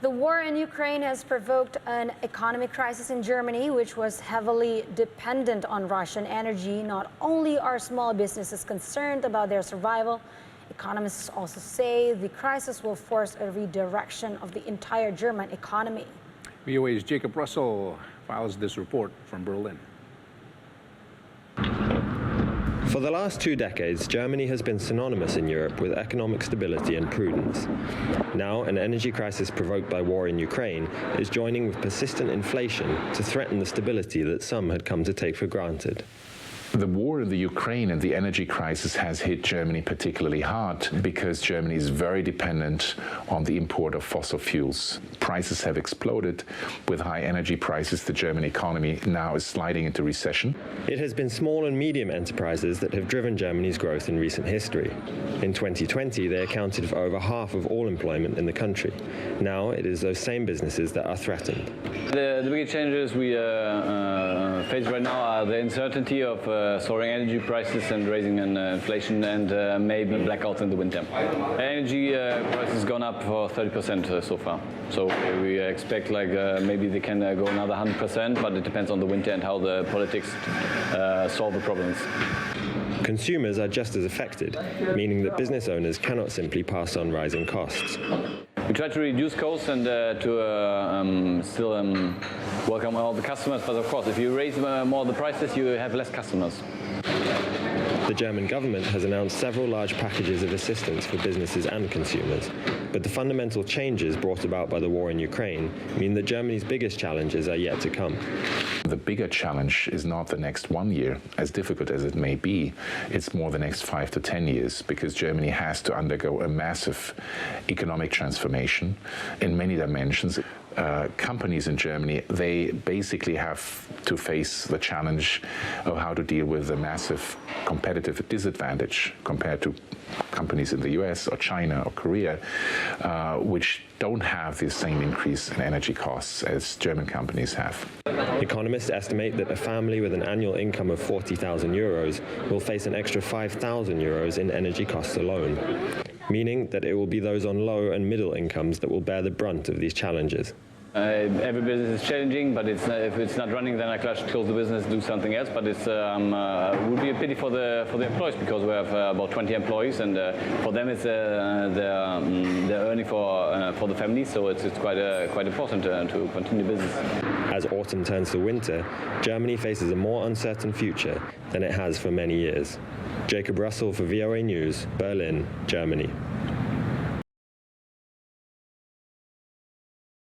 The war in Ukraine has provoked an economic crisis in Germany, which was heavily dependent on Russian energy. Not only are small businesses concerned about their survival, economists also say the crisis will force a redirection of the entire German economy. VOA's Jacob Russell files this report from Berlin. For the last 2 decades, Germany has been synonymous in Europe with economic stability and prudence. Now, an energy crisis provoked by war in Ukraine is joining with persistent inflation to threaten the stability that some had come to take for granted. The war in the Ukraine and the energy crisis has hit Germany particularly hard because Germany is very dependent on the import of fossil fuels. Prices have exploded. With high energy prices, the German economy now is sliding into recession. It has been small and medium enterprises that have driven Germany's growth in recent history. In 2020, they accounted for over half of all employment in the country. Now it is those same businesses that are threatened. The biggest challenges we face right now are the uncertainty of soaring energy prices and raising inflation and maybe blackouts in the winter. Energy prices gone up for 30% so far. So we expect maybe they can go another 100%, but it depends on the winter and how the politics solve the problems. Consumers are just as affected, meaning that business owners cannot simply pass on rising costs. We try to reduce costs and to still welcome all the customers, but of course, if you raise more the prices, you have less customers. The German government has announced several large packages of assistance for businesses and consumers, but the fundamental changes brought about by the war in Ukraine mean that Germany's biggest challenges are yet to come. The bigger challenge is not the next 1 year, as difficult as it may be. It's more the next 5 to 10 years, because Germany has to undergo a massive economic transformation in many dimensions. Companies in Germany, they basically have to face the challenge of how to deal with the massive competitive disadvantage compared to companies in the US or China or Korea, which don't have the same increase in energy costs as German companies have. Economists estimate that a family with an annual income of 40,000 euros will face an extra 5,000 euros in energy costs alone, meaning that it will be those on low and middle incomes that will bear the brunt of these challenges. Every business is challenging, but if it's not running, then I should close the business, do something else. But it would be a pity for the employees, because we have about 20 employees, and for them it's they're earning for the family, so it's quite important to continue business. As autumn turns to winter, Germany faces a more uncertain future than it has for many years. Jacob Russell for VOA News, Berlin, Germany.